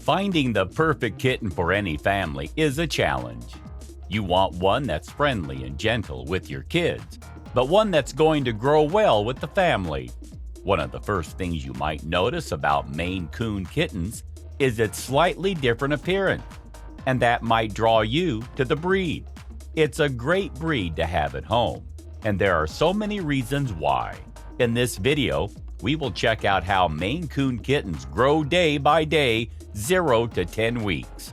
Finding the perfect kitten for any family is a challenge. You want one that's friendly and gentle with your kids, but one that's going to grow well with the family. One of the first things you might notice about Maine Coon Kittens is its slightly different appearance, and that might draw you to the breed. It's a great breed to have at home, and there are so many reasons why. In this video, we will check out how Maine Coon Kittens grow day by day, 0 to 10 weeks.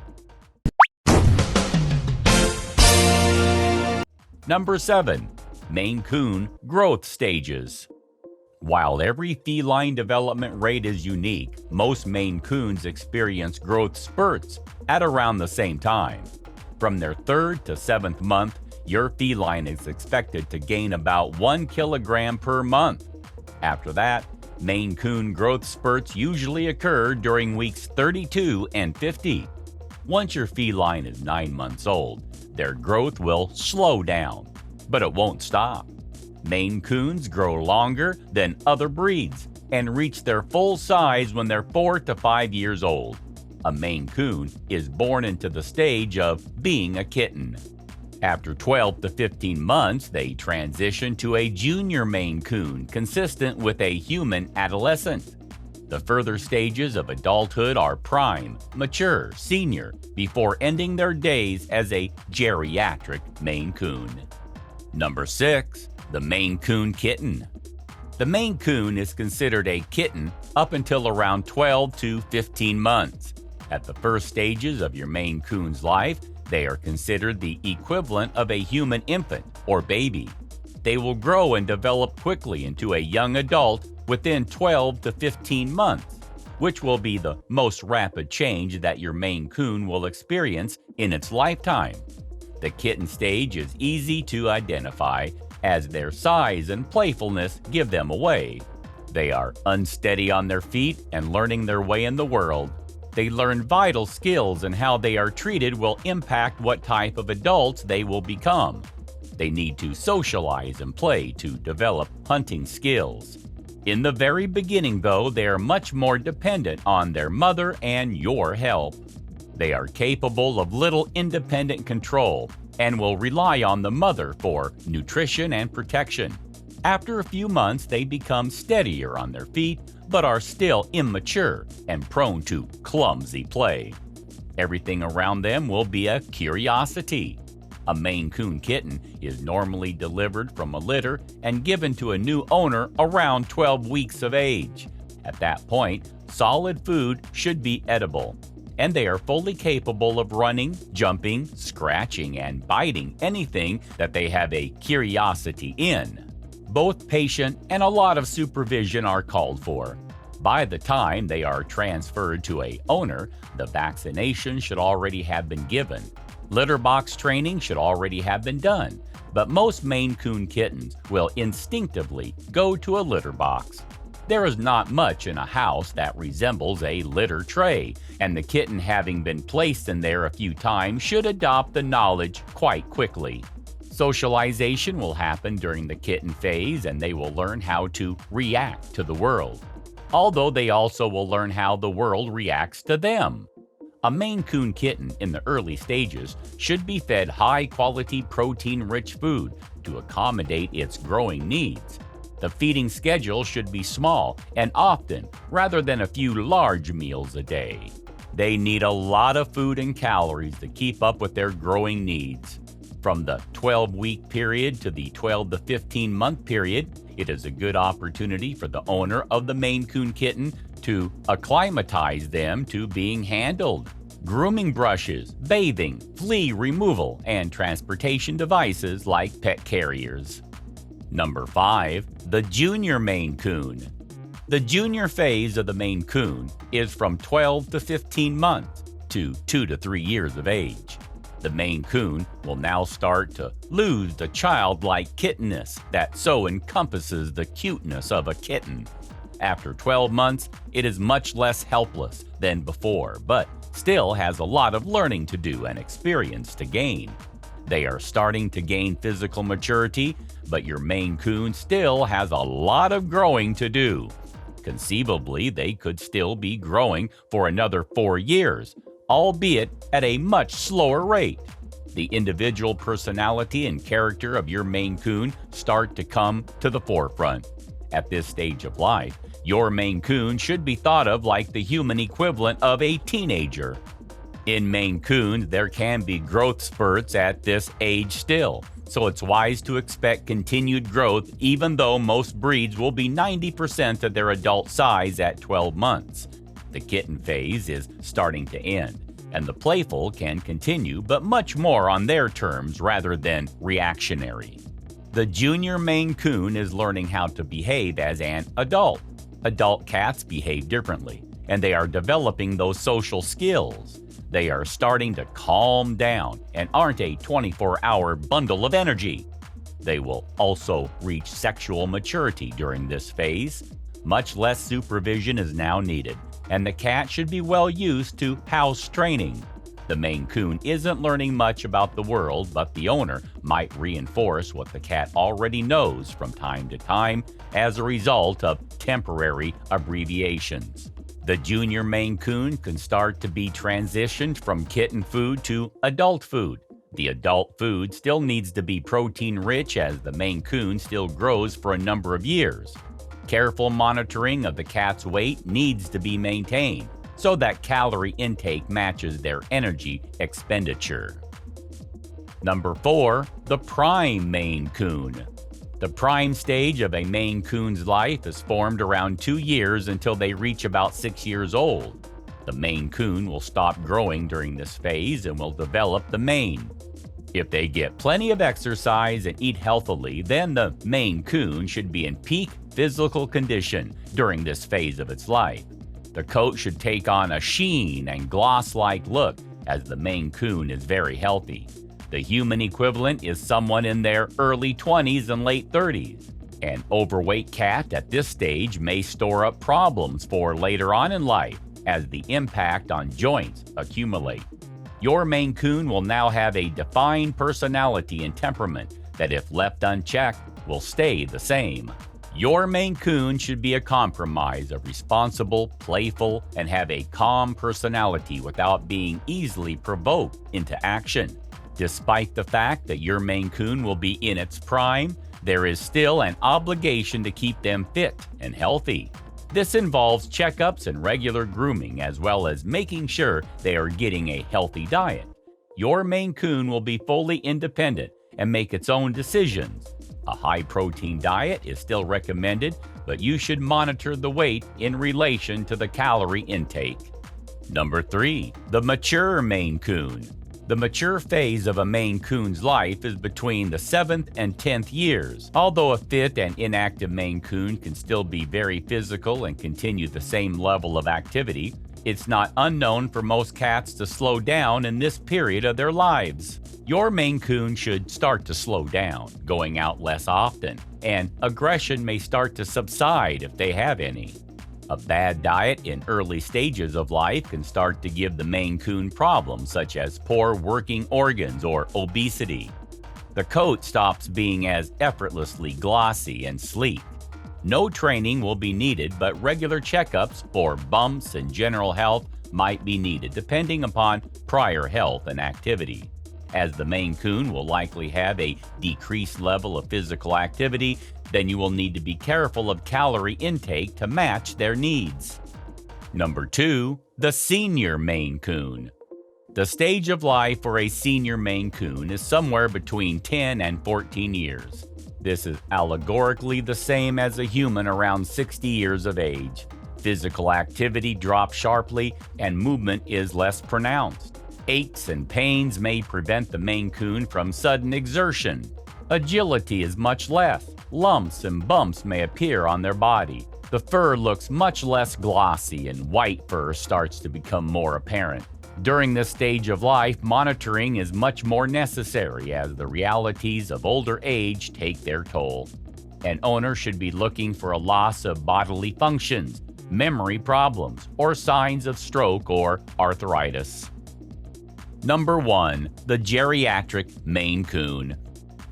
Number 7. Maine Coon Growth Stages. While every feline development rate is unique, most Maine Coons experience growth spurts at around the same time. From their 3rd to 7th month, your feline is expected to gain about 1 kilogram per month. After that, Maine Coon growth spurts usually occur during weeks 32 and 50. Once your feline is 9 months old, their growth will slow down, but it won't stop. Maine Coons grow longer than other breeds and reach their full size when they're 4 to 5 years old. A Maine Coon is born into the stage of being a kitten. After 12 to 15 months, they transition to a junior Maine Coon consistent with a human adolescent. The further stages of adulthood are prime, mature, senior, before ending their days as a geriatric Maine Coon. Number 6. The Maine Coon Kitten. The Maine Coon is considered a kitten up until around 12 to 15 months. At the first stages of your Maine Coon's life, they are considered the equivalent of a human infant or baby. They will grow and develop quickly into a young adult within 12 to 15 months, which will be the most rapid change that your Maine Coon will experience in its lifetime. The kitten stage is easy to identify as their size and playfulness give them away. They are unsteady on their feet and learning their way in the world. They learn vital skills, and how they are treated will impact what type of adults they will become. They need to socialize and play to develop hunting skills. In the very beginning, though, they are much more dependent on their mother and your help. They are capable of little independent control and will rely on the mother for nutrition and protection. After a few months, they become steadier on their feet, but are still immature and prone to clumsy play. Everything around them will be a curiosity. A Maine Coon kitten is normally delivered from a litter and given to a new owner around 12 weeks of age. At that point, solid food should be edible, and they are fully capable of running, jumping, scratching, and biting anything that they have a curiosity in. Both patient and a lot of supervision are called for. By the time they are transferred to an owner, the vaccination should already have been given. Litter box training should already have been done, but most Maine Coon kittens will instinctively go to a litter box. There is not much in a house that resembles a litter tray, and the kitten, having been placed in there a few times, should adopt the knowledge quite quickly. Socialization will happen during the kitten phase, and they will learn how to react to the world, although they also will learn how the world reacts to them. A Maine Coon kitten in the early stages should be fed high-quality protein-rich food to accommodate its growing needs. The feeding schedule should be small and often, rather than a few large meals a day. They need a lot of food and calories to keep up with their growing needs. From the 12-week period to the 12 to 15-month period, it is a good opportunity for the owner of the Maine Coon kitten to acclimatize them to being handled. Grooming brushes, bathing, flea removal, and transportation devices like pet carriers. Number 5. The Junior Maine Coon. The junior phase of the Maine Coon is from 12 to 15 months to 2 to 3 years of age. The Maine Coon will now start to lose the childlike kittenness that so encompasses the cuteness of a kitten. After 12 months, it is much less helpless than before, but still has a lot of learning to do and experience to gain. They are starting to gain physical maturity, but your Maine Coon still has a lot of growing to do. Conceivably, they could still be growing for another 4 years, albeit at a much slower rate. The individual personality and character of your Maine Coon start to come to the forefront. At this stage of life, your Maine Coon should be thought of like the human equivalent of a teenager. In Maine Coons, there can be growth spurts at this age still, so it's wise to expect continued growth even though most breeds will be 90% of their adult size at 12 months. The kitten phase is starting to end, and the playful can continue, but much more on their terms rather than reactionary. The junior Maine Coon is learning how to behave as an adult. Adult cats behave differently, and they are developing those social skills. They are starting to calm down and aren't a 24-hour bundle of energy. They will also reach sexual maturity during this phase. Much less supervision is now needed, and the cat should be well used to house training. The Maine Coon isn't learning much about the world, but the owner might reinforce what the cat already knows from time to time as a result of temporary abbreviations. The junior Maine Coon can start to be transitioned from kitten food to adult food. The adult food still needs to be protein-rich as the Maine Coon still grows for a number of years. Careful monitoring of the cat's weight needs to be maintained so that calorie intake matches their energy expenditure. Number 4, the prime Maine Coon. The prime stage of a Maine Coon's life is formed around 2 years until they reach about 6 years old. The Maine Coon will stop growing during this phase and will develop the mane. If they get plenty of exercise and eat healthily, then the Maine Coon should be in peak physical condition during this phase of its life. The coat should take on a sheen and gloss-like look as the Maine Coon is very healthy. The human equivalent is someone in their early 20s and late 30s. An overweight cat at this stage may store up problems for later on in life as the impact on joints accumulate. Your Maine Coon will now have a defined personality and temperament that, if left unchecked, will stay the same. Your Maine Coon should be a compromise of responsible, playful, and have a calm personality without being easily provoked into action. Despite the fact that your Maine Coon will be in its prime, there is still an obligation to keep them fit and healthy. This involves checkups and regular grooming, as well as making sure they are getting a healthy diet. Your Maine Coon will be fully independent and make its own decisions. A high-protein diet is still recommended, but you should monitor the weight in relation to the calorie intake. Number 3, the mature Maine Coon. The mature phase of a Maine Coon's life is between the 7th and 10th years. Although a fit and inactive Maine Coon can still be very physical and continue the same level of activity, it's not unknown for most cats to slow down in this period of their lives. Your Maine Coon should start to slow down, going out less often, and aggression may start to subside if they have any. A bad diet in early stages of life can start to give the Maine Coon problems such as poor working organs or obesity. The coat stops being as effortlessly glossy and sleek. No training will be needed, but regular checkups for bumps and general health might be needed depending upon prior health and activity. As the Maine Coon will likely have a decreased level of physical activity, then you will need to be careful of calorie intake to match their needs. Number 2, the senior Maine Coon. The stage of life for a senior Maine Coon is somewhere between 10 and 14 years. This is allegorically the same as a human around 60 years of age. Physical activity drops sharply and movement is less pronounced. Aches and pains may prevent the Maine Coon from sudden exertion. Agility is much less. Lumps and bumps may appear on their body. The fur looks much less glossy and white fur starts to become more apparent. During this stage of life, monitoring is much more necessary as the realities of older age take their toll. An owner should be looking for a loss of bodily functions, memory problems, or signs of stroke or arthritis. Number 1, the geriatric Maine Coon.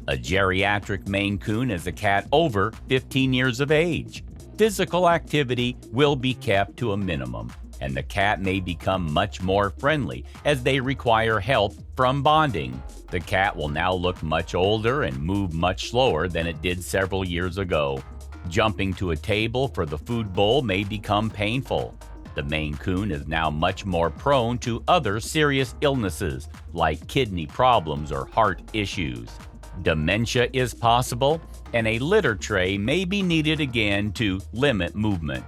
A geriatric Maine Coon is a cat over 15 years of age. Physical activity will be kept to a minimum, and the cat may become much more friendly as they require help from bonding. The cat will now look much older and move much slower than it did several years ago. Jumping to a table for the food bowl may become painful. The Maine Coon is now much more prone to other serious illnesses like kidney problems or heart issues. Dementia is possible, and a litter tray may be needed again to limit movement.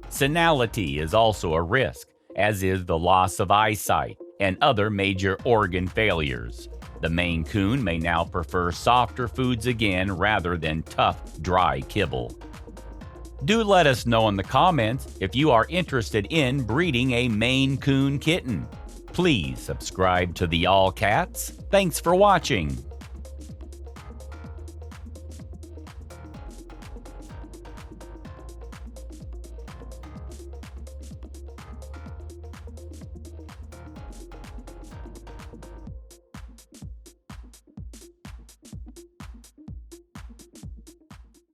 Senility is also a risk, as is the loss of eyesight and other major organ failures. The Maine Coon may now prefer softer foods again rather than tough, dry kibble. Do let us know in the comments if you are interested in breeding a Maine Coon Kitten. Please subscribe to the All Cats. Thanks for watching.